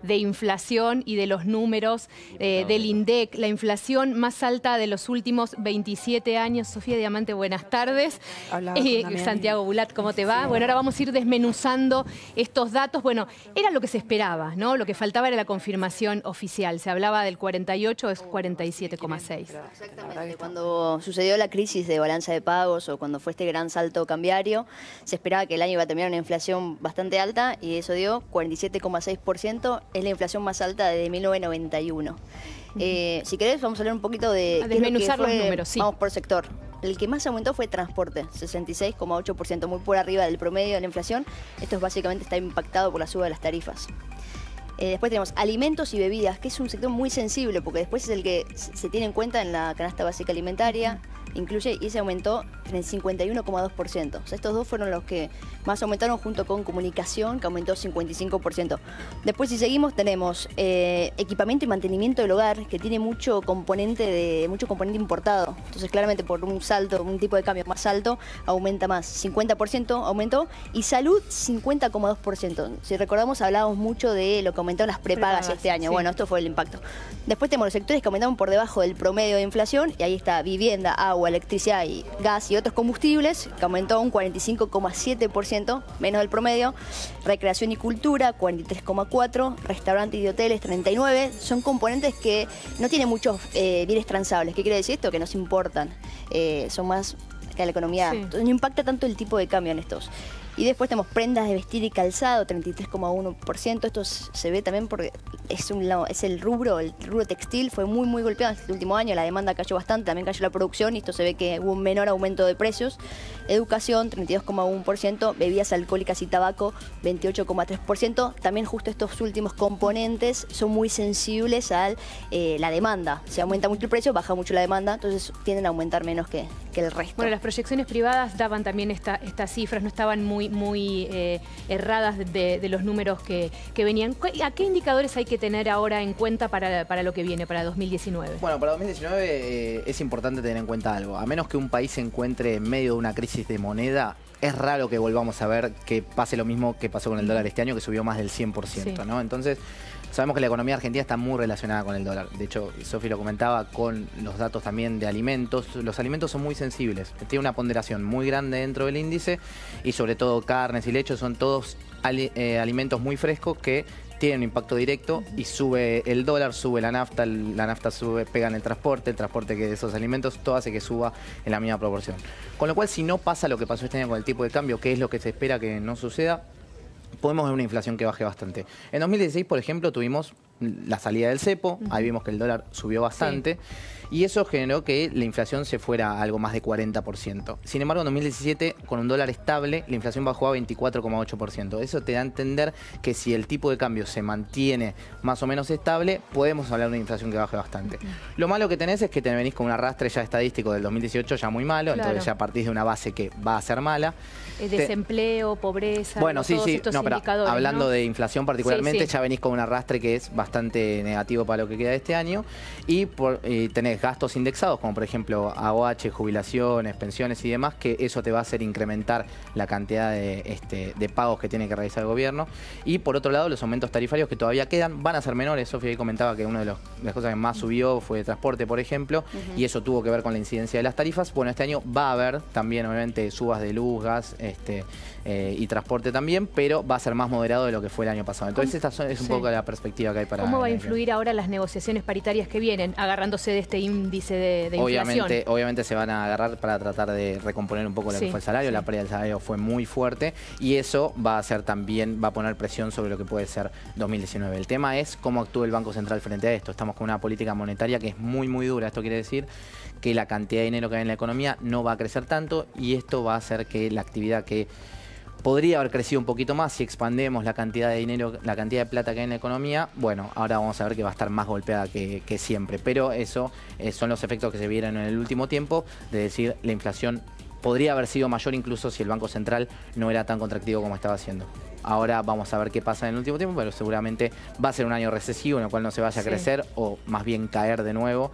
de inflación y de los números del INDEC, la inflación más alta de los últimos 27 años. Sofía Diamante, buenas tardes. Santiago Bulat, ¿cómo te va? Sí. Bueno, ahora vamos a ir desmenuzando estos datos. Bueno, era lo que se esperaba, ¿no? Lo que faltaba era la confirmación oficial. Se hablaba del 48, es 47,6. Exactamente. Cuando sucedió la crisis de balanza de pagos o cuando fue este gran salto cambiario, se esperaba que el año iba a terminar una inflación bastante alta y eso dio 47,6%. Es la inflación más alta desde 1991. Si querés, vamos a hablar un poquito de desmenuzar los números, sí. Vamos por sector. El que más aumentó fue transporte, 66,8%, muy por arriba del promedio de la inflación. Esto básicamente está impactado por la suba de las tarifas. Después tenemos alimentos y bebidas, que es un sector muy sensible, porque después es el que se tiene en cuenta en la canasta básica alimentaria, incluye, y se aumentó en el 51,2%. O sea, estos dos fueron los que más aumentaron, junto con comunicación, que aumentó 55%. Después, si seguimos, tenemos equipamiento y mantenimiento del hogar, que tiene mucho componente importado. Entonces, claramente, por un salto, un tipo de cambio más alto, aumenta más. 50% aumentó, y salud, 50,2%. Si recordamos, hablábamos mucho de lo que aumentaron las prepagas este año. Sí. Bueno, esto fue el impacto. Después tenemos los sectores que aumentaron por debajo del promedio de inflación, y ahí está vivienda, agua, electricidad y gas y otros combustibles, que aumentó un 45,7%, menos del promedio. Recreación y cultura, 43,4%. Restaurantes y hoteles, 39%. Son componentes que no tienen muchos bienes transables. ¿Qué quiere decir esto? Que nos importan. Son más que la economía. Sí. Entonces no impacta tanto el tipo de cambio en estos. Y después tenemos prendas de vestir y calzado, 33,1%. Esto se ve también porque es el rubro textil, fue muy golpeado este último año. La demanda cayó bastante, también cayó la producción y esto se ve que hubo un menor aumento de precios. Educación, 32,1%. Bebidas alcohólicas y tabaco, 28,3%. También justo estos últimos componentes son muy sensibles a la demanda. Si aumenta mucho el precio, baja mucho la demanda, entonces tienden a aumentar menos que el resto. Bueno, las proyecciones privadas daban también estas cifras, no estaban muy erradas de los números que venían. ¿A qué indicadores hay que tener ahora en cuenta para lo que viene, para 2019? Bueno, para 2019 es importante tener en cuenta algo. A menos que un país se encuentre en medio de una crisis de moneda, es raro que volvamos a ver que pase lo mismo que pasó con el dólar este año, que subió más del 100%, sí. ¿No? Entonces, sabemos que la economía argentina está muy relacionada con el dólar. De hecho, Sofi lo comentaba con los datos también de alimentos. Los alimentos son muy sensibles. Tiene una ponderación muy grande dentro del índice y sobre todo carnes y leches son todos alimentos muy frescos que tienen un impacto directo y sube el dólar, sube la nafta sube, pega en el transporte que de esos alimentos, todo hace que suba en la misma proporción. Con lo cual, si no pasa lo que pasó este año con el tipo de cambio, que es lo que se espera que no suceda, podemos ver una inflación que baje bastante. En 2016, por ejemplo, tuvimos la salida del cepo, ahí vimos que el dólar subió bastante, y eso generó que la inflación se fuera a algo más de 40%. Sin embargo, en 2017, con un dólar estable, la inflación bajó a 24,8%. Eso te da a entender que si el tipo de cambio se mantiene más o menos estable, podemos hablar de una inflación que baje bastante. Lo malo que tenés es que te venís con un arrastre ya estadístico del 2018 ya muy malo, claro. Entonces ya partís de una base que va a ser mala. Desempleo, pobreza, bueno, todos estos indicadores, hablando, ¿no?, de inflación particularmente, sí. Ya venís con un arrastre que es bastante negativo para lo que queda de este año y tenés gastos indexados como por ejemplo AOH, jubilaciones, pensiones y demás, que eso te va a hacer incrementar la cantidad de pagos que tiene que realizar el gobierno. Y por otro lado, los aumentos tarifarios que todavía quedan van a ser menores. Sofía ahí comentaba que una de las cosas que más subió fue el transporte, por ejemplo, y eso tuvo que ver con la incidencia de las tarifas. Bueno, este año va a haber también obviamente subas de luz, gas y transporte también, pero va a ser más moderado de lo que fue el año pasado. Entonces esta es un poco la perspectiva que hay para... ¿Cómo va a influir ahora las negociaciones paritarias que vienen, agarrándose de este índice de inflación? Obviamente se van a agarrar para tratar de recomponer un poco lo que fue el salario. La pérdida del salario fue muy fuerte y eso va a hacer también, va a poner presión sobre lo que puede ser 2019. El tema es cómo actúa el Banco Central frente a esto. Estamos con una política monetaria que es muy dura. Esto quiere decir que la cantidad de dinero que hay en la economía no va a crecer tanto y esto va a hacer que la actividad que podría haber crecido un poquito más si expandemos la cantidad de dinero, la cantidad de plata que hay en la economía. Bueno, ahora vamos a ver que va a estar más golpeada que siempre. Pero eso son los efectos que se vieron en el último tiempo, de decir, la inflación podría haber sido mayor incluso si el Banco Central no era tan contractivo como estaba haciendo. Ahora vamos a ver qué pasa en el último tiempo, pero seguramente va a ser un año recesivo en el cual no se vaya a crecer o más bien caer de nuevo.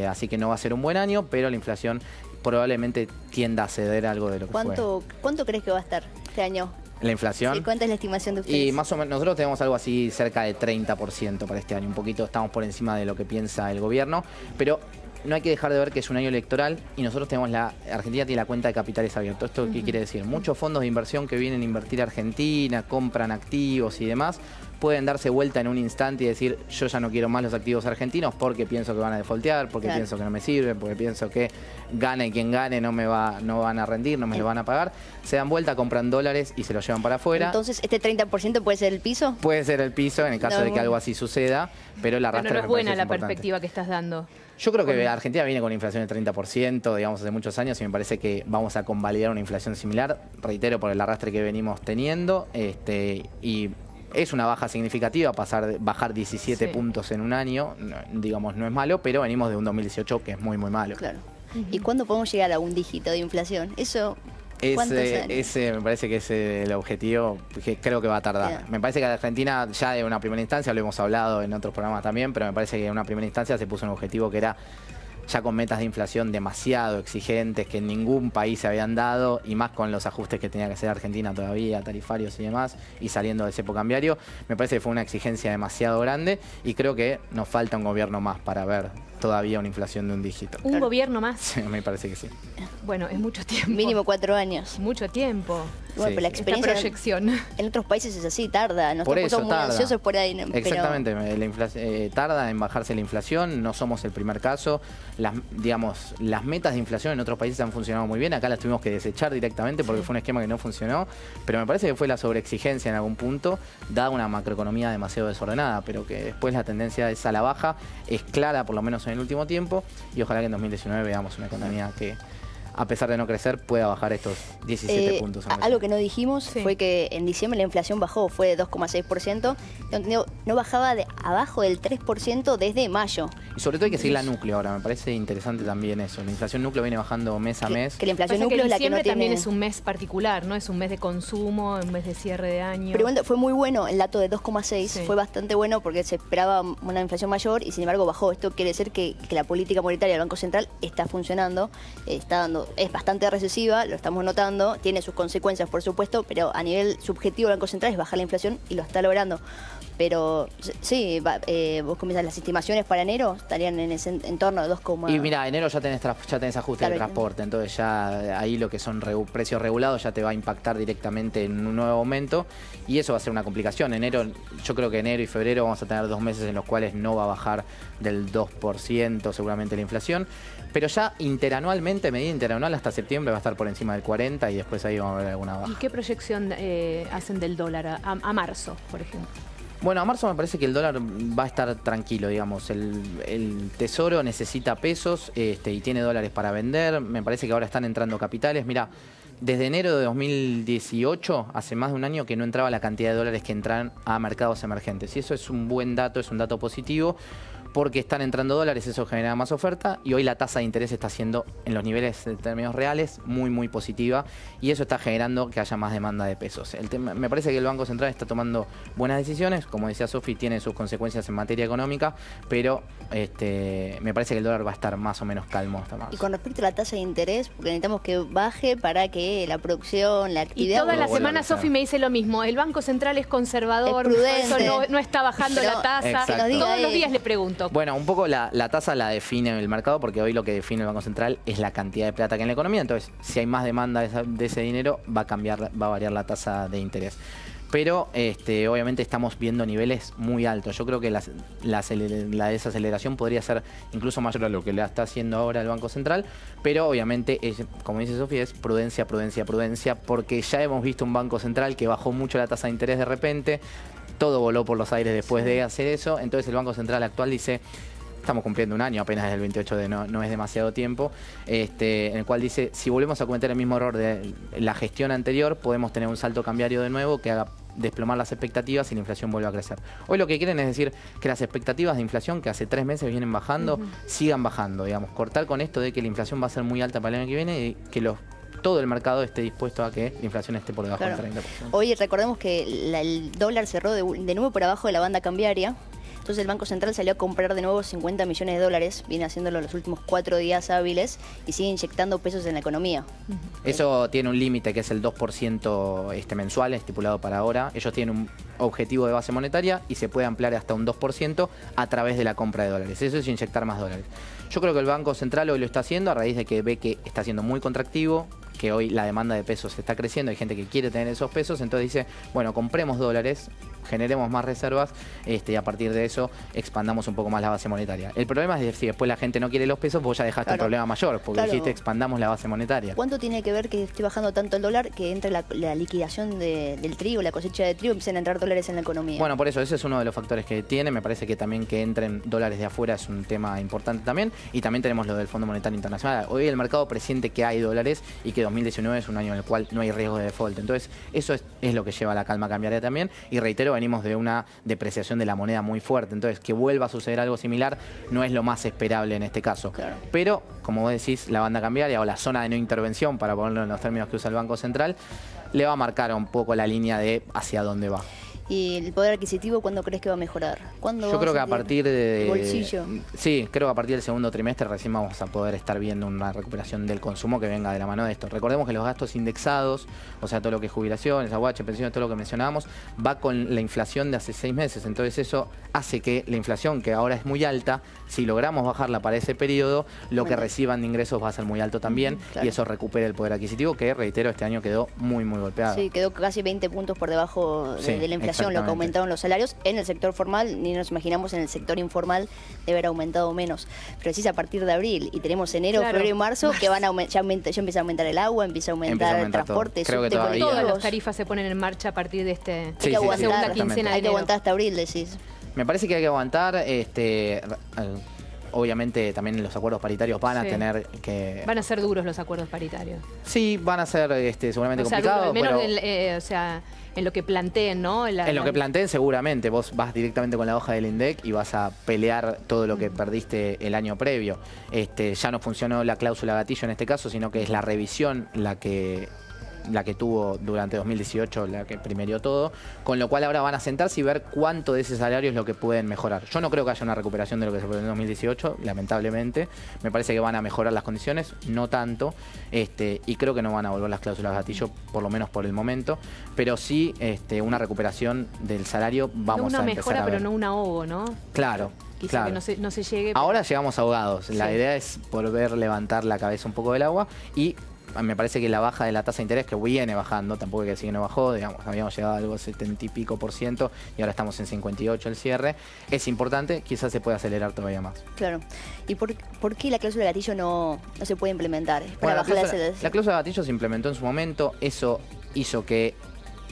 Así que no va a ser un buen año, pero la inflación probablemente tienda a ceder algo de lo que fue. ¿Cuánto crees que va a estar este año? La inflación. Sí, ¿cuánta es la estimación de ustedes? Y más o menos, nosotros tenemos algo así cerca de 30% para este año. Un poquito estamos por encima de lo que piensa el gobierno, pero no hay que dejar de ver que es un año electoral y nosotros tenemos Argentina tiene la cuenta de capitales abierto. ¿Esto qué quiere decir? Muchos fondos de inversión que vienen a invertir a Argentina, compran activos y demás, pueden darse vuelta en un instante y decir, yo ya no quiero más los activos argentinos porque pienso que van a defaultear, porque pienso que no me sirven, porque pienso que gane quien gane no van a rendir, no me lo van a pagar. Se dan vuelta, compran dólares y se los llevan para afuera. Entonces, ¿este 30% puede ser el piso? Puede ser el piso en el caso de que algo así suceda, pero el arrastre no es buena la importante. perspectiva que estás dando. Yo creo que Argentina viene con inflación del 30%, digamos, hace muchos años, y me parece que vamos a convalidar una inflación similar, reitero, por el arrastre que venimos teniendo, y es una baja significativa, bajar 17 puntos en un año, digamos, no es malo, pero venimos de un 2018 que es muy, muy malo. Claro. ¿Y cuándo podemos llegar a un dígito de inflación? Eso... Ese me parece que es el objetivo que creo que va a tardar. Me parece que Argentina ya de una primera instancia, lo hemos hablado en otros programas también, pero me parece que en una primera instancia se puso un objetivo que era ya con metas de inflación demasiado exigentes que en ningún país se habían dado, y más con los ajustes que tenía que hacer Argentina todavía, tarifarios y demás, y saliendo del cepo cambiario. Me parece que fue una exigencia demasiado grande y creo que nos falta un gobierno más para ver todavía una inflación de un dígito. ¿Un gobierno más? Sí, me parece que sí. Bueno, es mucho tiempo. Mínimo 4 años. Mucho tiempo. Bueno, pero la experiencia esta proyección. En otros países es así, tarda. Nos por eso muy ansiosos por ahí. Exactamente, tarda en bajarse la inflación, no somos el primer caso. Las metas de inflación en otros países han funcionado muy bien, acá las tuvimos que desechar directamente porque fue un esquema que no funcionó, pero me parece que fue la sobreexigencia en algún punto, dada una macroeconomía demasiado desordenada, pero que después la tendencia es a la baja, es clara por lo menos en el último tiempo, y ojalá que en 2019 veamos una economía que, a pesar de no crecer, pueda bajar estos 17 puntos. Algo que no dijimos fue que en diciembre la inflación bajó, fue de 2,6%. No bajaba de abajo del 3% desde mayo. Y sobre todo hay que seguir la núcleo ahora, me parece interesante también eso. La inflación núcleo viene bajando mes a mes. Que la inflación núcleo es la que no tiene... también es un mes particular, ¿no? Es un mes de consumo, un mes de cierre de año. Pero bueno, fue muy bueno el dato de 2,6, fue bastante bueno porque se esperaba una inflación mayor y sin embargo bajó. Esto quiere decir que la política monetaria del Banco Central está funcionando, es bastante recesiva, lo estamos notando, tiene sus consecuencias por supuesto, pero a nivel subjetivo el Banco Central es bajar la inflación y lo está logrando. Pero sí, vos comienzas las estimaciones para enero, estarían en ese entorno de 2, y mira, enero ya tenés ajuste de transporte, entonces ya ahí lo que son precios regulados ya te va a impactar directamente en un nuevo aumento, y eso va a ser una complicación. Yo creo que enero y febrero vamos a tener 2 meses en los cuales no va a bajar del 2% seguramente la inflación, pero ya interanualmente, medida interanual, hasta septiembre va a estar por encima del 40 y después ahí vamos a ver alguna baja. ¿Y qué proyección hacen del dólar a marzo, por ejemplo? Bueno, a marzo me parece que el dólar va a estar tranquilo, digamos. El Tesoro necesita pesos y tiene dólares para vender. Me parece que ahora están entrando capitales. Mira, desde enero de 2018, hace más de un año que no entraba la cantidad de dólares que entran a mercados emergentes. Y eso es un buen dato, es un dato positivo, porque están entrando dólares, eso genera más oferta, y hoy la tasa de interés está siendo, en los niveles de términos reales, muy, muy positiva, y eso está generando que haya más demanda de pesos. Me parece que el Banco Central está tomando buenas decisiones, como decía Sofi, tiene sus consecuencias en materia económica, pero me parece que el dólar va a estar más o menos calmo hasta marzo. Y con respecto a la tasa de interés, porque necesitamos que baje para que la producción, la actividad... Y toda la semana Sofi me dice lo mismo, el Banco Central es conservador, es prudente, eso no está bajando la tasa, todos los días le pregunto. Bueno, un poco la tasa la define el mercado, porque hoy lo que define el Banco Central es la cantidad de plata que hay en la economía. Entonces, si hay más demanda de ese dinero, va a variar la tasa de interés. Pero obviamente estamos viendo niveles muy altos. Yo creo que la desaceleración podría ser incluso mayor a lo que le está haciendo ahora el Banco Central, pero obviamente, como dice Sofía, es prudencia, prudencia, prudencia, porque ya hemos visto un Banco Central que bajó mucho la tasa de interés de repente, todo voló por los aires después de hacer eso. Entonces el Banco Central actual dice, estamos cumpliendo un año, apenas desde el 28 de no es demasiado tiempo, en el cual dice, si volvemos a cometer el mismo error de la gestión anterior, podemos tener un salto cambiario de nuevo que haga desplomar las expectativas y la inflación vuelve a crecer. Hoy lo que quieren es decir que las expectativas de inflación que hace 3 meses vienen bajando, sigan bajando, digamos, cortar con esto de que la inflación va a ser muy alta para el año que viene y que todo el mercado esté dispuesto a que la inflación esté por debajo del 30%. Hoy recordemos que el dólar cerró de nuevo por abajo de la banda cambiaria. Entonces el Banco Central salió a comprar de nuevo 50 millones de dólares, viene haciéndolo los últimos 4 días hábiles y sigue inyectando pesos en la economía. Eso tiene un límite que es el 2% mensual estipulado para ahora. Ellos tienen un objetivo de base monetaria y se puede ampliar hasta un 2% a través de la compra de dólares. Eso es inyectar más dólares. Yo creo que el Banco Central hoy lo está haciendo a raíz de que ve que está siendo muy contractivo, que hoy la demanda de pesos está creciendo, hay gente que quiere tener esos pesos, entonces dice, bueno, compremos dólares, generemos más reservas y a partir de eso expandamos un poco más la base monetaria. El problema es si después la gente no quiere los pesos, vos ya dejaste un problema mayor, porque dijiste expandamos la base monetaria. ¿Cuánto tiene que ver que esté bajando tanto el dólar que entre la liquidación del trigo, la cosecha de trigo, empiecen a entrar dólares en la economía? Bueno, por eso, ese es uno de los factores que tiene. Me parece que también que entren dólares de afuera es un tema importante también. Y también tenemos lo del Fondo Monetario Internacional. Hoy el mercado presiente que hay dólares y que 2019 es un año en el cual no hay riesgo de default. Entonces, eso es lo que lleva a la calma cambiaria también. Y reitero, venimos de una depreciación de la moneda muy fuerte. Entonces, que vuelva a suceder algo similar no es lo más esperable en este caso. Claro. Pero, como vos decís, la banda cambiaria o la zona de no intervención, para ponerlo en los términos que usa el Banco Central, le va a marcar un poco la línea de hacia dónde va. ¿Y el poder adquisitivo cuándo crees que va a mejorar? Yo creo que a partir de... ¿El bolsillo? Sí, creo que a partir del segundo trimestre recién vamos a poder estar viendo una recuperación del consumo que venga de la mano de esto. Recordemos que los gastos indexados, o sea, todo lo que es jubilaciones, aguache, pensiones, todo lo que mencionábamos, va con la inflación de hace 6 meses. Entonces eso hace que la inflación, que ahora es muy alta, si logramos bajarla para ese periodo, lo que reciban de ingresos va a ser muy alto también, y eso recupera el poder adquisitivo, que, reitero, este año quedó muy, muy golpeado. Sí, quedó casi 20 puntos por debajo de la inflación, lo que aumentaron los salarios en el sector formal, ni nos imaginamos en el sector informal de haber aumentado menos. Pero sí es a partir de abril, y tenemos enero, febrero y marzo, que van ya empieza a aumentar el agua, empieza a aumentar el transporte, creo que todavía todas las tarifas se ponen en marcha a partir de segunda quincena de enero. Hay que aguantar hasta abril, decís. Me parece que hay que aguantar, obviamente también los acuerdos paritarios van a tener que... Van a ser duros los acuerdos paritarios. Sí, van a ser seguramente complicados. Al menos en lo que planteen, ¿no? En lo que planteen seguramente. Vos vas directamente con la hoja del INDEC y vas a pelear todo lo que perdiste el año previo. Ya no funcionó la cláusula gatillo en este caso, sino que es la revisión la que tuvo durante 2018, la que primerió todo, con lo cual ahora van a sentarse y ver cuánto de ese salario es lo que pueden mejorar. Yo no creo que haya una recuperación de lo que se perdió en 2018, lamentablemente. Me parece que van a mejorar las condiciones, no tanto, y creo que no van a volver las cláusulas gatillo, por lo menos por el momento, pero sí una recuperación del salario vamos a empezar a ver. Una mejora, pero no un ahogo, ¿no? Claro. Quizá que no se llegue. Ahora llegamos ahogados. La idea es volver a levantar la cabeza un poco del agua y me parece que la baja de la tasa de interés, que viene bajando, tampoco es que sigue no bajó, digamos, habíamos llegado a algo 70 y pico % y ahora estamos en 58 el cierre, es importante, quizás se pueda acelerar todavía más. Claro. ¿Y por qué la cláusula de gatillo no se puede implementar? Bueno, la cláusula de gatillo se implementó en su momento, eso hizo que,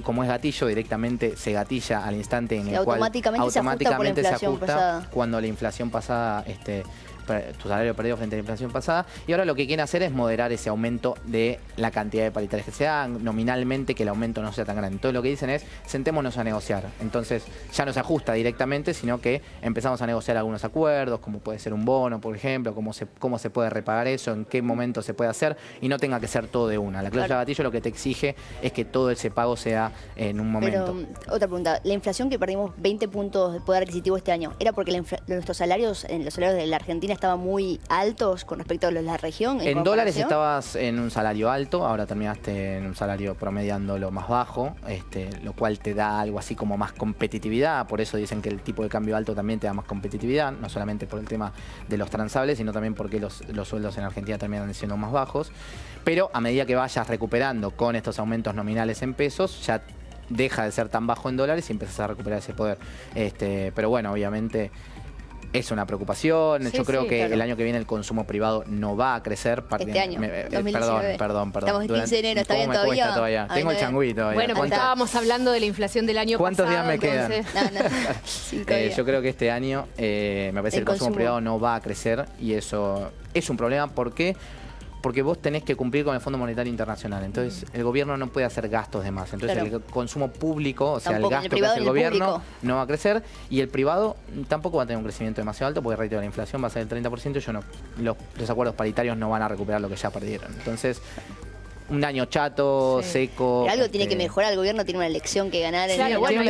como es gatillo, directamente se gatilla al instante en el cual automáticamente se ajusta cuando la inflación pasada tu salario perdido frente a la inflación pasada, y ahora lo que quieren hacer es moderar ese aumento de la cantidad de paritarias, que sea nominalmente, que el aumento no sea tan grande. Entonces lo que dicen es, sentémonos a negociar. Entonces ya no se ajusta directamente, sino que empezamos a negociar algunos acuerdos, como puede ser un bono, por ejemplo, cómo se puede repagar eso, en qué momento se puede hacer, y no tenga que ser todo de una. La cláusula de gatillo lo que te exige es que todo ese pago sea en un momento. Pero, otra pregunta, la inflación que perdimos 20 puntos de poder adquisitivo este año, ¿era porque nuestros salarios, los salarios de la Argentina estaban muy altos con respecto a los de la región? En dólares estabas en un salario alto, ahora terminaste en un salario promediando lo más bajo, lo cual te da algo así como más competitividad. Por eso dicen que el tipo de cambio alto también te da más competitividad, no solamente por el tema de los transables, sino también porque los sueldos en Argentina terminan siendo más bajos. Pero a medida que vayas recuperando con estos aumentos nominales en pesos, ya deja de ser tan bajo en dólares y empiezas a recuperar ese poder. Pero bueno, obviamente es una preocupación. Yo creo que el año que viene el consumo privado no va a crecer. Este año, 2019. Perdón. Estamos en 15 de enero, ¿está bien todavía? Tengo el changüí todavía. Bueno, porque estábamos hablando de la inflación del año pasado. ¿Cuántos días me quedan? Yo creo que este año me parece que el consumo privado no va a crecer, y eso es un problema. ¿Por qué? Porque vos tenés que cumplir con el Fondo Monetario Internacional. Entonces, el gobierno no puede hacer gastos de más. Entonces, el consumo público, o sea, el gasto que hace el gobierno, no va a crecer. Y el privado tampoco va a tener un crecimiento demasiado alto, porque, reitero, la inflación va a ser del 30%. Los acuerdos paritarios no van a recuperar lo que ya perdieron. Entonces, un año chato, seco. Pero algo tiene que mejorar, el gobierno tiene una elección que ganar en claro, bueno,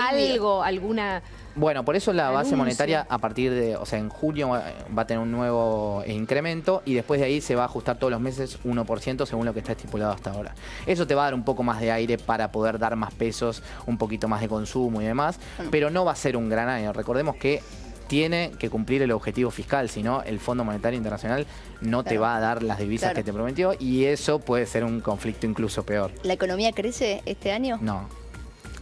algo, alguna... Bueno, por eso la base monetaria a partir de, o sea, en junio va a tener un nuevo incremento y después de ahí se va a ajustar todos los meses 1% según lo que está estipulado hasta ahora. Eso te va a dar un poco más de aire para poder dar más pesos, un poquito más de consumo y demás, pero no va a ser un gran año. Recordemos que tiene que cumplir el objetivo fiscal, si no el Fondo Monetario Internacional no te va a dar las divisas que te prometió y eso puede ser un conflicto incluso peor. ¿La economía crece este año? No.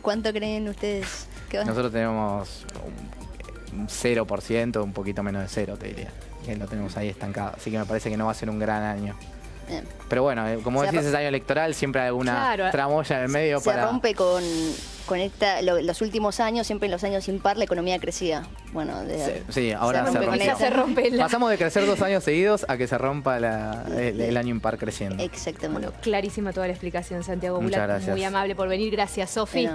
¿Cuánto creen ustedes? Nosotros tenemos un 0%, un poquito menos de 0, te diría. Que lo tenemos ahí estancado. Así que me parece que no va a ser un gran año. Bien. Pero bueno, como decís, es año electoral, siempre hay alguna tramoya en el medio. Se rompe con los últimos años, siempre en los años impar la economía crecía. Bueno, sí, ahora se rompe. Pasamos de crecer 2 años seguidos a que se rompa el año impar creciendo. Exactamente. Bueno, clarísima toda la explicación, Santiago Bulat. Muchas gracias. Muy amable por venir. Gracias, Sofi.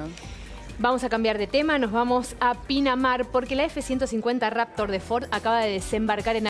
Vamos a cambiar de tema, nos vamos a Pinamar porque la F-150 Raptor de Ford acaba de desembarcar en